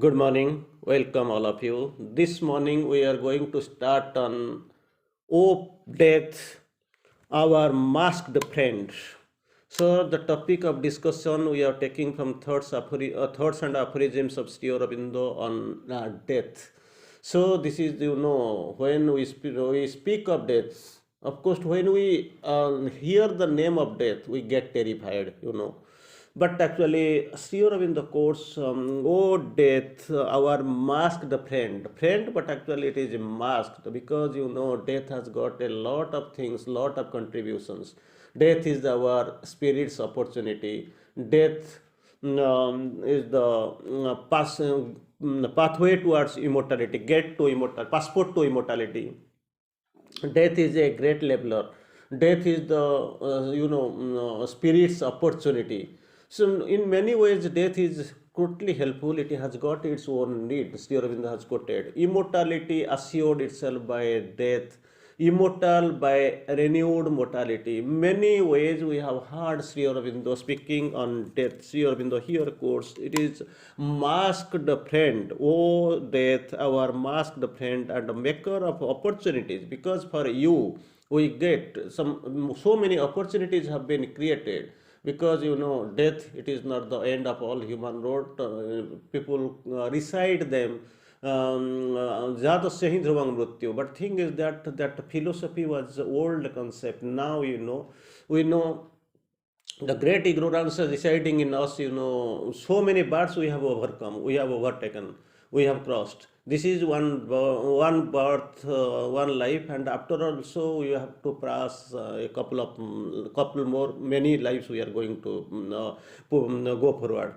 Good morning, welcome all of you. This morning we are going to start on O Death, our masked friend. So the topic of discussion we are taking from thoughts and aphorisms of Sri Aurobindo on death. So this is when we speak of death. Of course, when we hear the name of death, we get terrified. But actually, Sri Aurobindo quotes, "Oh death, our masked friend," but actually it is masked because death has got a lot of things, lot of contributions. Death is our spirit's opportunity. Death is the pathway towards immortality, get to immortal, passport to immortality. Death is a great leveler. Death is the spirit's opportunity. So in many ways death is totally helpful. It has got its own need. Sri Aurobindo has quoted immortality assured itself by death, immortal by renewed mortality. Many ways we have heard Sri Aurobindo speaking on death. Sri Aurobindo here quotes, it is masked friend, O death, our masked friend and maker of opportunities, because for you we get so many opportunities have been created, because death, it is not the end of all human road. People recite them, जातस्य हि ध्रुवं मृत्यु. But thing is that philosophy was old concept. Now we know the great ignorance is residing in us. So many births we have overcome, we have overtaken, we have crossed. This is one birth, one life, and after also we have to pass a couple more, many lives we are going to go forward.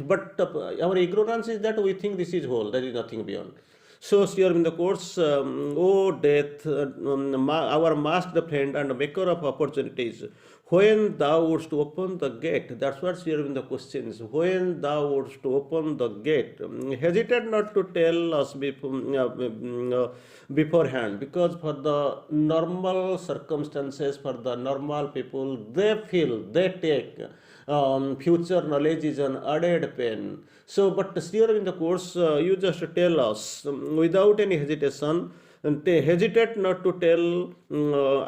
But our ignorance is that we think this is whole, there is nothing beyond. So here in the course, O death, our masked friend and maker of opportunities, when thou wouldst open the gate, that's what here in the questions. When thou wouldst open the gate, hesitate not to tell us beforehand, because for the normal circumstances, for the normal people, they take future knowledge is an added pain. So, but here in the course, you just tell us without any hesitation. And they hesitate not to tell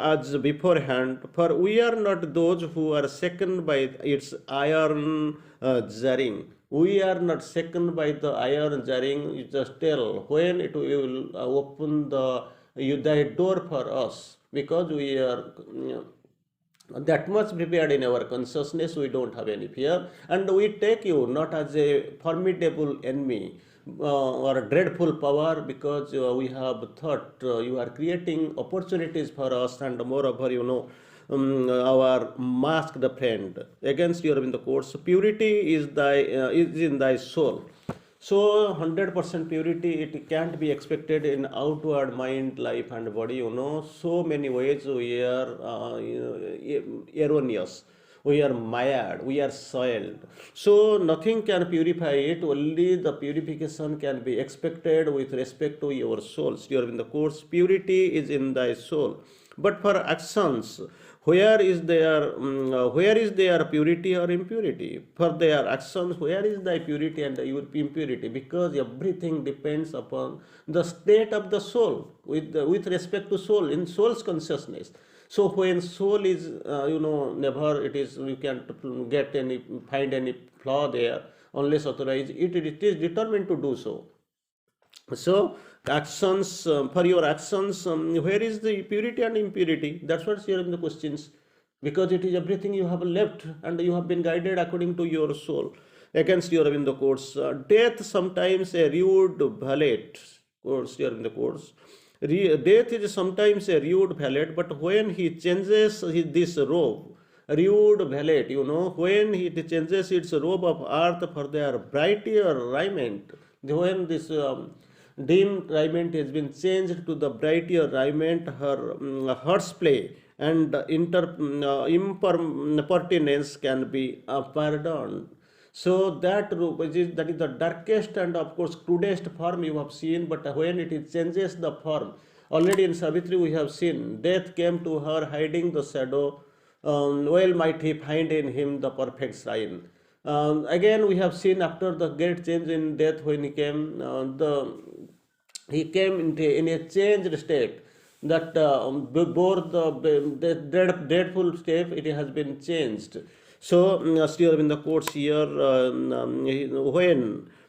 as beforehand, for we are not those who are shaken by its iron jarring. We are not shaken by the iron jarring. You just tell when it will open thy door for us, because we are that much prepared in our consciousness. We don't have any fear, and we take you not as a formidable enemy or a dreadful power, because we have thought you are creating opportunities for us, and moreover our masked friend against your in the course. Purity is in thy soul. So 100% purity, it can't be expected in outward mind, life and body. So many ways we are erroneous, we are mired, we are soiled. So nothing can purify it. Only the purification can be expected with respect to your soul. You are in the course, purity is in thy soul. But for actions, where is their purity or impurity? For their actions, where is thy purity and your impurity? Because everything depends upon the state of the soul, with respect to soul, in soul's consciousness. So when soul is never, it is, you can't find any flaw there unless authorized. It is determined to do so. So actions, for your actions, where is the purity and impurity? That's what's here in the questions, because it is everything you have left and you have been guided according to your soul. Against your in the course, death sometimes a rude valet. Course here in the course, death is sometimes a rude valet, but when he changes this robe, rude valet, when he changes its robe of earth for their brighter raiment, when this dim raiment has been changed to the brighter raiment, her horseplay and impertinence can be pardoned. So that is the darkest and of course crudest form you have seen. But when it changes the form, already in Savitri we have seen death came to her hiding the shadow. Well might he find in him the perfect shrine. Again, we have seen after the great change in death when he came, he came in a changed state that before the dreadful state it has been changed. So still in the courts here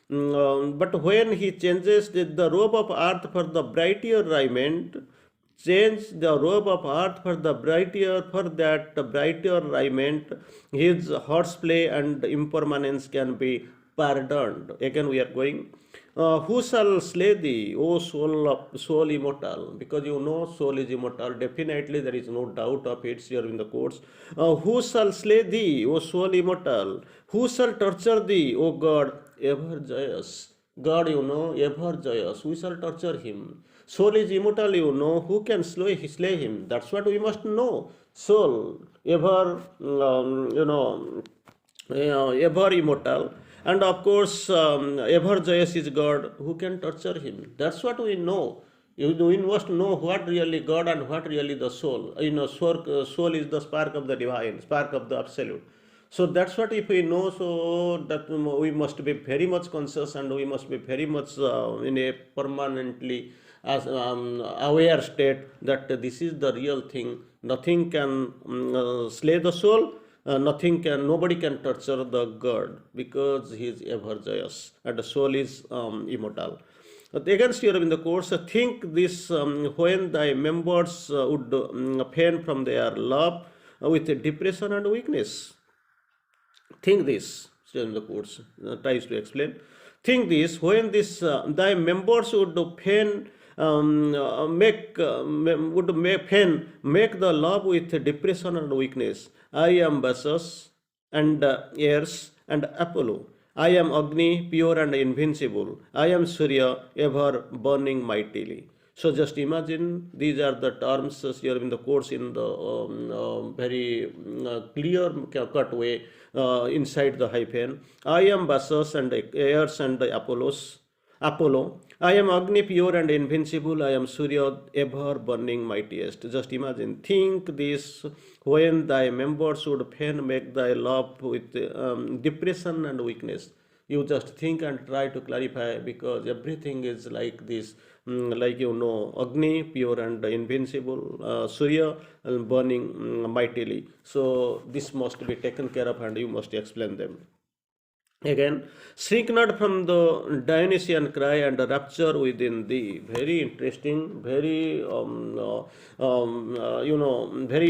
but when he changes the robe of earth for the brighter raiment, change the robe of earth for the brighter, for that brighter raiment, his horseplay and impermanence can be pardoned. Again, we are going. Who shall slay thee, O soul immortal? Because you know soul is immortal. Definitely, there is no doubt of it here in the courts. Who shall slay thee, O soul immortal? Who shall torture thee, O God, ever joyous? God, you know, ever joyous. We shall torture him. Soul is immortal, you know. Who can slay him? That's what we must know. Soul, ever, ever immortal. And of course, ever joyous is God. Who can torture him? That's what we know. We must know what really God and what really the soul. Soul is the spark of the divine, spark of the absolute. So that's what if we know, so that we must be very much conscious and we must be very much in a permanently as aware state that this is the real thing. Nothing can slay the soul. Nobody can torture the God because he is ever joyous and the soul is immortal. Against here in the course, think this when thy members would pain from their love with depression and weakness. Think this, still in the course tries to explain. Think this when this thy members would pain make the love with depression and weakness. I am Basus and Ears and Apollo. I am Agni, pure and invincible. I am Surya, ever burning mightily. So just imagine these are the terms here in the course in the very clear cut way inside the hyphen. I am Basus and Ears and Apollo. I am Agni, pure and invincible. I am Surya, ever burning mightiest. Just imagine, think this when thy members would pain make thy love with depression and weakness. You just think and try to clarify because everything is like this, like Agni, pure and invincible, Surya, burning mightily. So this must be taken care of and you must explain them. Again, shrink not from the Dionysian cry and rapture within thee. Very interesting, very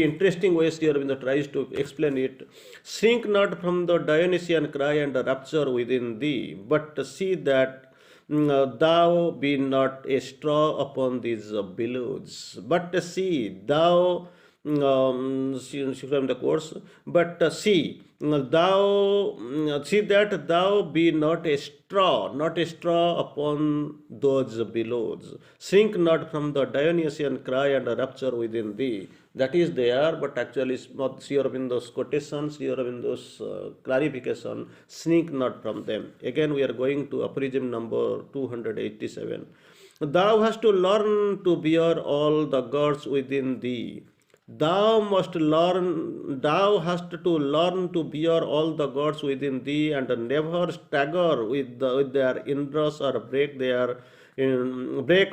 interesting ways here when the tries to explain it. Shrink not from the Dionysian cry and rapture within thee, but see that thou be not a straw upon these billows. But see, thou from the course, but see that thou be not a straw upon those billows. Shrink not from the Dionysian cry and rapture within thee. That is there, but actually not Sri Aurobindo's quotations, Sri Aurobindo's clarification, shrink not from them. Again, we are going to aphorism number 287. Thou hast to learn to bear all the gods within thee. Thou hast to learn to bear all the gods within thee and never stagger with their inrush or break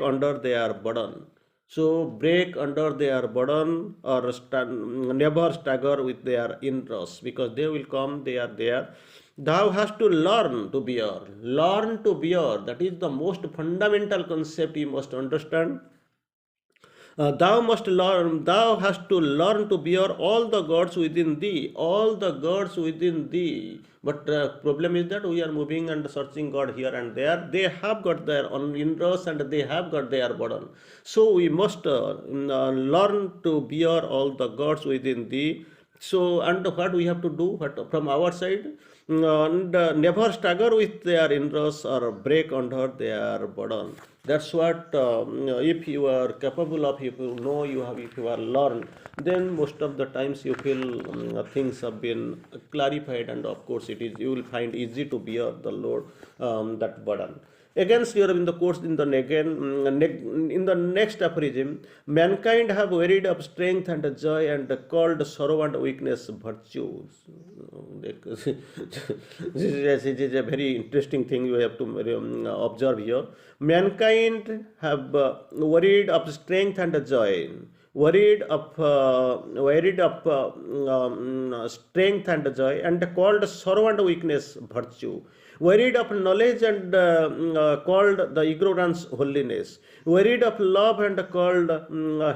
under their burden. So break under their burden or never stagger with their inrush because they will come, they are there. Thou hast to learn to bear. Learn to bear. That is the most fundamental concept you must understand. Thou hast to learn to bear all the gods within thee, But problem is that we are moving and searching God here and there. They have got their own interest and they have got their burden. So we must learn to bear all the gods within thee. So, and what we have to do from our side? And never stagger with their interest or break under their burden. That's what if you are capable of, if you know if you are learned, then most of the times you feel things have been clarified, and of course you will find easy to bear the load, that burden. Again, Sri Aurobindo quotes in the in the next aphorism, mankind have wearied of strength and joy and called sorrow and weakness virtues. This is a very interesting thing you have to observe here. Mankind have wearied of strength and joy, worried of strength and joy, and called sorrow and weakness virtue, worried of knowledge and called the ignorance holiness, worried of love and called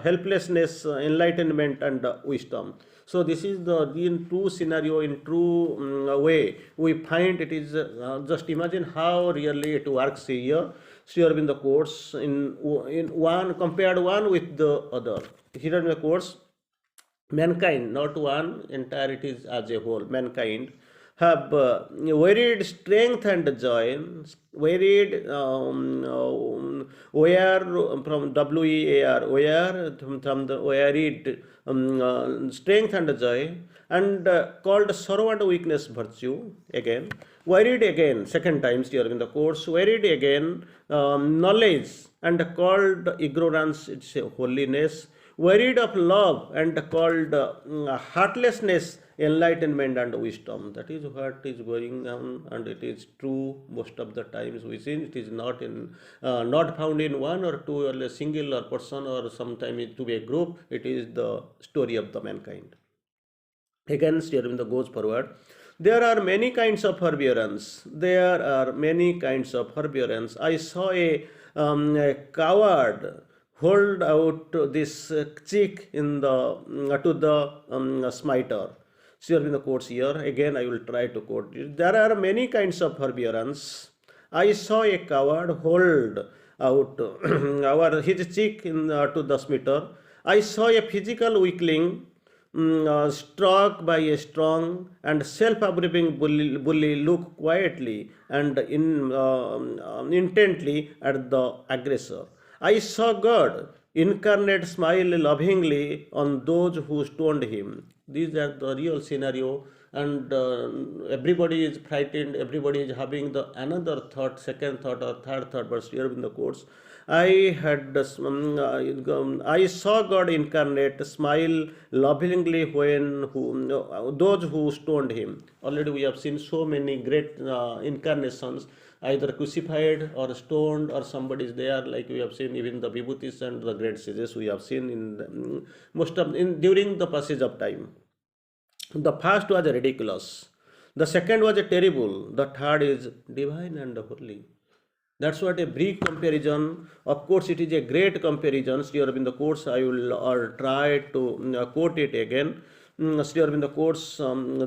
helplessness enlightenment and wisdom. So this is the in true scenario, in true way we find it is. Just imagine how really it works here. Sri Aurobindo quotes in one, compared one with the other. Here in the quotes, mankind, not one entire, it is as a whole, mankind have varied strength and joy, varied where from WEAR, where from the varied strength and joy, and called sorrow and weakness virtue. Again, varied again, second time here in the course, varied again knowledge and called ignorance, it's a holiness, worried of love and called heartlessness enlightenment and wisdom. That is what is going on, and it is true most of the times we see. It is not in not found in one or two or a single or person, or sometimes to be a group. It is the story of the mankind. Again, Sri Aurobindo goes forward. There are many kinds of forbearance. There are many kinds of forbearance. I saw a coward hold out this cheek in the to the smiter. Sri Aurobindo quotes here. Again, I will try to quote it. There are many kinds of forbearance. I saw a coward hold out his cheek to the smiter. I saw a physical weakling struck by a strong and self-approving bully look quietly and intently at the aggressor. I saw God incarnate smile lovingly on those who stoned him. These are the real scenario, and everybody is frightened. Everybody is having the another thought, second thought, or third thought. But here in the quotes, I saw God incarnate smile lovingly when those who stoned him. Already we have seen so many great incarnations, either crucified or stoned, or somebody is there, like we have seen even the vibhutis and the great sages we have seen in most of during the passage of time. The first was ridiculous, the second was terrible, the third is divine and holy. That's what a brief comparison. Of course, it is a great comparison. Sri Aurobindo quotes, I will try to quote it again. Sri Aurobindo quotes,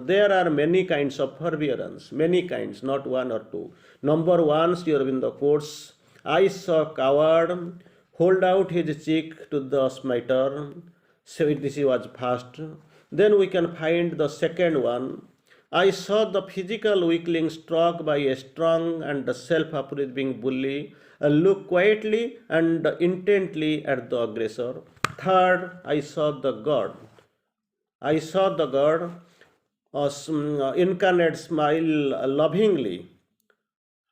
there are many kinds of forbearance, many kinds, not one or two. Number one, Sri Aurobindo quotes, I saw coward hold out his cheek to the smiter. So this was first. Then we can find the second one. I saw the physical weakling struck by a strong and self-approving bully look quietly and intently at the aggressor. Third, I saw the God. I saw the God incarnate smile lovingly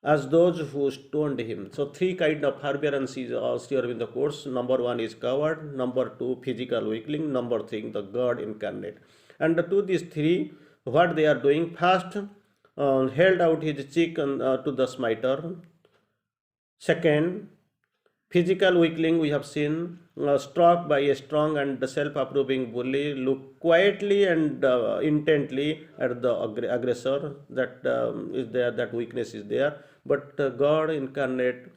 as those who stoned him. So three kind of forbearance is here in the course. Number one is coward. Number two, physical weakling. Number three, the God incarnate. And to these three, what they are doing, first held out his cheek to the smiter. Second, physical weakling we have seen struck by a strong and self-approving bully look quietly and intently at the aggressor. That is there, that weakness is there, but God incarnate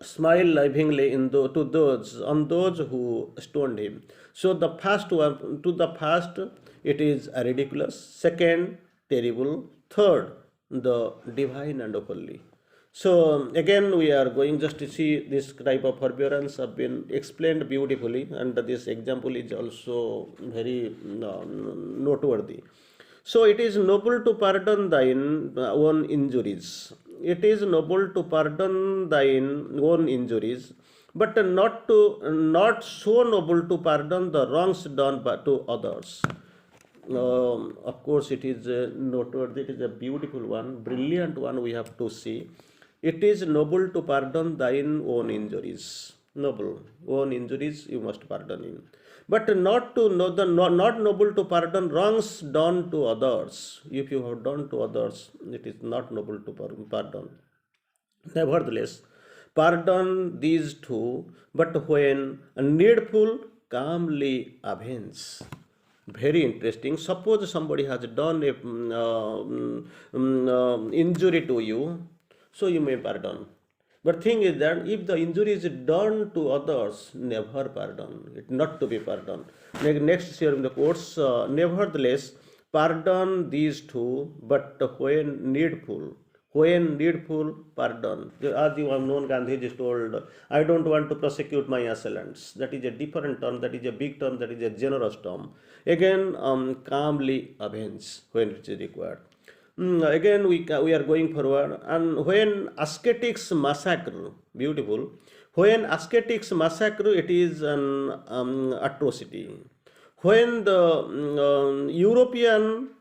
smile lovingly to those on those who stoned him. So the first one, to the first, it is ridiculous. Second, terrible. Third, the divine and holy. So again, we are going just to see this type of forbearance have been explained beautifully, and this example is also very noteworthy. So it is noble to pardon thine own injuries. It is noble to pardon thine own injuries, but not so noble to pardon the wrongs done to others. Of course, it is noteworthy. It is a beautiful one, brilliant one. We have to see. It is noble to pardon thine own injuries. Noble. Own injuries you must pardon him. But not to know the not noble to pardon wrongs done to others. If you have done to others, it is not noble to pardon. Nevertheless, pardon these two, but when needful, calmly avenge. Very interesting. Suppose somebody has done a injury to you, so you may pardon. But thing is that if the injury is done to others, never pardon. It not to be pardoned. Next here in the courts, nevertheless, pardon these two, but when needful. When needful, pardon. As you have known, Gandhi is told, I don't want to prosecute my assailants. That is a different term, that is a big term, that is a generous term. Again, calmly avenge when it is required. Again, we are going forward. And when ascetics massacre, beautiful. When ascetics massacre, it is an atrocity. When the European,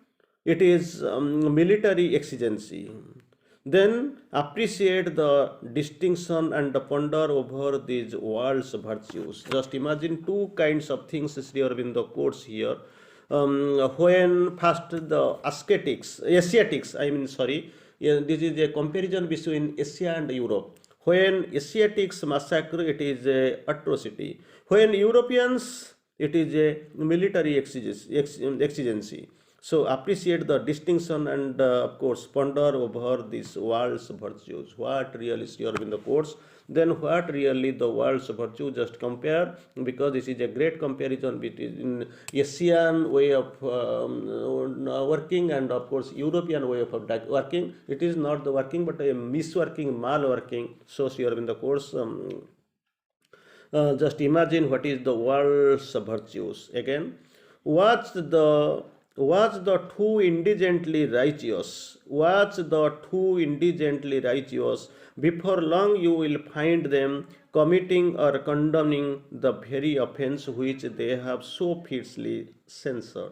it is military exigency. Then appreciate the distinction and ponder over these world's virtues. Just imagine two kinds of things Sri Aurobindo quotes here. When first the Asiatics, yeah, this is a comparison between Asia and Europe. When Asiatics massacre, it is a atrocity. When Europeans, it is a military exigency. So appreciate the distinction and of course ponder over this world's virtues. What really is in the course? Then what really the world's virtue? Just compare, because this is a great comparison between Asian way of working and of course European way of working. It is not the working but a misworking, malworking. So here in the course. Just imagine what is the world's virtues. Again, watch the two indigently righteous. Watch the two indigently righteous. Before long you will find them committing or condemning the very offense which they have so fiercely censored.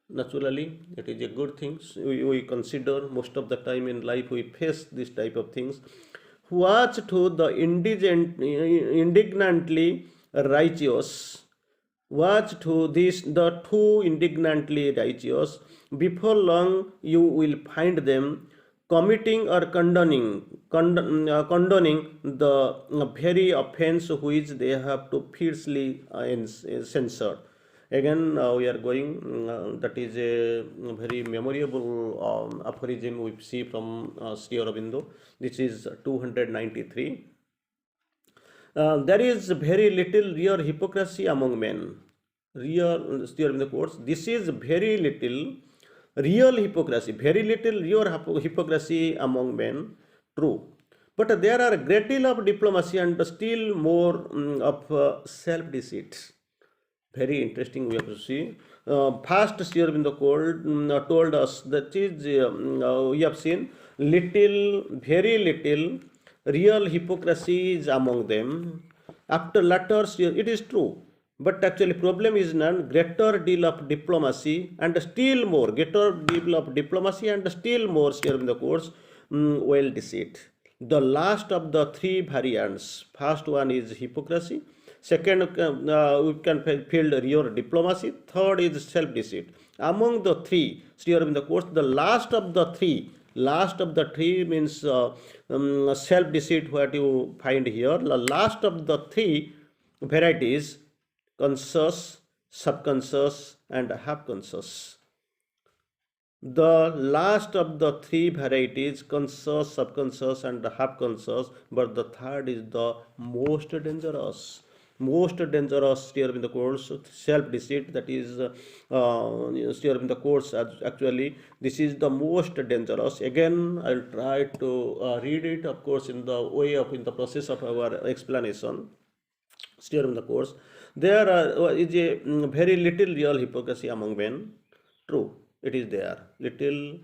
Naturally, it is a good thing. We consider most of the time in life we face this type of things. Watch to the indignantly righteous. Watch to this the two indignantly righteous. Before long you will find them committing or condoning the very offense which they have to fiercely censored. Again, we are going, that is a very memorable aphorism we see from Sri Aurobindo. This is 293. There is very little real hypocrisy among men. Real, Sri Aurobindo quotes, this is very little real hypocrisy, very little real hypocrisy among men. True. But there are a great deal of diplomacy and still more of self-deceit. Very interesting we have to see. First Sri Aurobindo told us that is we have seen little, very little real hypocrisy is among them. After latter, it is true. But actually problem is none, greater deal of diplomacy and still more, greater deal of diplomacy and still more, Sri Aurobindo quotes, well deceit. The last of the three variants, first one is hypocrisy. Second, we can field real diplomacy. Third is self-deceit. Among the three, Sri Aurobindo quotes, the last of the three means self-deceit, what you find here. The last of the three varieties, conscious, subconscious, and half-conscious. The last of the three varieties, conscious, subconscious, and half-conscious, but the third is the most dangerous. Most dangerous, Sri Aurobindo quotes, self-deceit, that is Sri Aurobindo quotes actually this is the most dangerous. Again I will try to read it, of course, in the way of in the process of our explanation. Sri Aurobindo quotes, there is a very little real hypocrisy among men. True, it is there. Little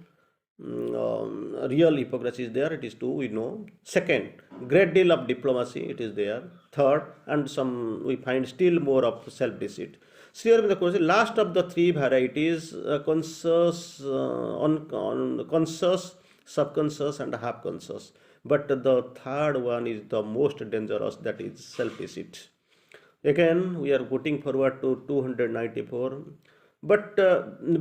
real hypocrisy is there, it is true, we know. Second, great deal of diplomacy, it is there. Third, and some we find still more of self-deceit. Sri Aurobindo quotes, last of the three varieties, conscious, conscious, subconscious and half conscious. But the third one is the most dangerous, that is self deceit. Again, we are putting forward to 294. But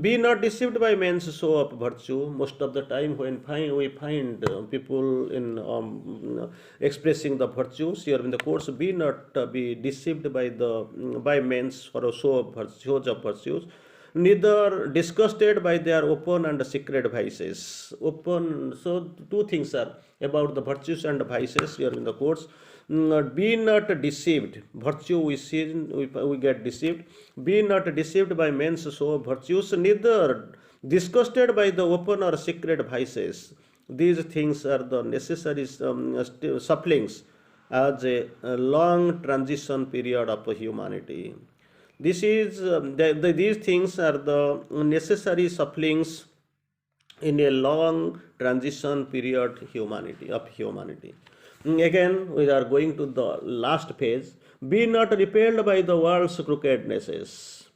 be not deceived by men's show of virtue. Most of the time, when we find people in expressing the virtues here in the course, be not be deceived by the by men's for a show of shows of virtues, neither disgusted by their open and secret vices. Open, so two things are about the virtues and vices here in the course. Be not deceived. Virtue we see, we get deceived. Be not deceived by men's show of virtues, neither disgusted by the open or secret vices. These things are the necessary supplings as a long transition period of humanity. This is these things are the necessary supplings in a long transition period humanity. Again, we are going to the last page. Be not repelled by the world's crookednesses.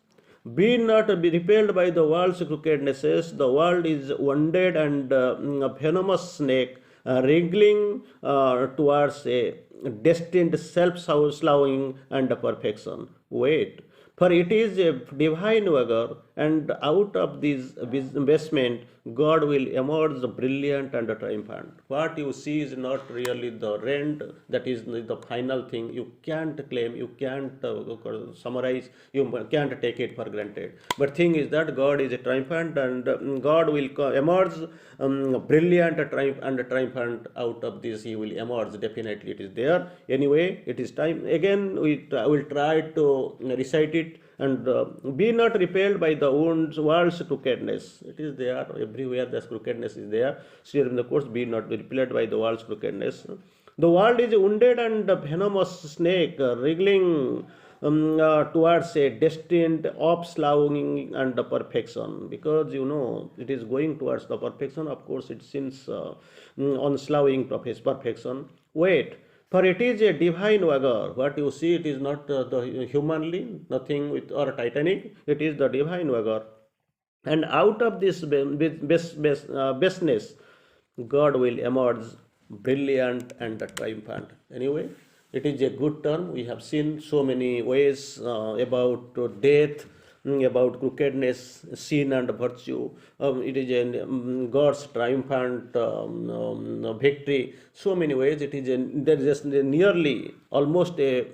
Be not be repelled by the world's crookednesses. The world is wounded and a venomous snake wriggling towards a destined self-sloughing and perfection. Wait, for it is a divine vigor, and out of this investment, God will emerge brilliant and triumphant. What you see is not really the end, that is the final thing. You can't claim, you can't summarize, you can't take it for granted. But thing is that God is a triumphant, and God will emerge brilliant and triumphant out of this. He will emerge, definitely it is there. Anyway, it is time. Again, we will try to recite it. And be not repelled by the world's crookedness. It is there everywhere. The crookedness is there. So here in the course, be not repelled by the world's crookedness. The world is a wounded and venomous snake, wriggling towards a destined upsloughing and perfection. Because it is going towards the perfection. Of course, it seems unsloughing perfection. Wait. For it is a divine vigor. What you see, it is not the humanly, nothing with or Titanic. It is the divine vigor. And out of this bestness, God will emerge brilliant and triumphant. Anyway, it is a good term. We have seen so many ways about death, about crookedness, sin and virtue. It is a God's triumphant victory. So many ways. It is there is just nearly almost a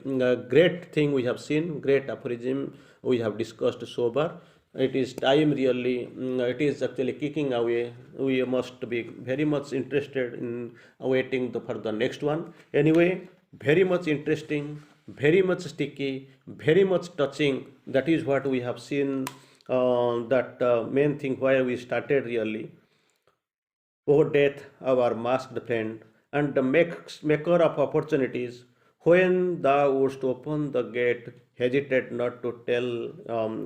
great thing we have seen, great aphorism we have discussed sober. It is time really. It is actually kicking away. We must be very much interested in awaiting for the next one. Anyway, very much interesting, very much sticky, very much touching. That is what we have seen. That main thing why we started really. O death, our masked friend, and the maker of opportunities, when thou wouldst open the gate, hesitate not to tell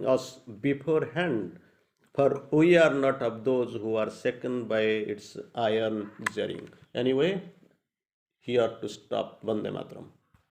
us beforehand, for we are not of those who are shaken by its iron jarring. Anyway, here to stop. Vande Mataram.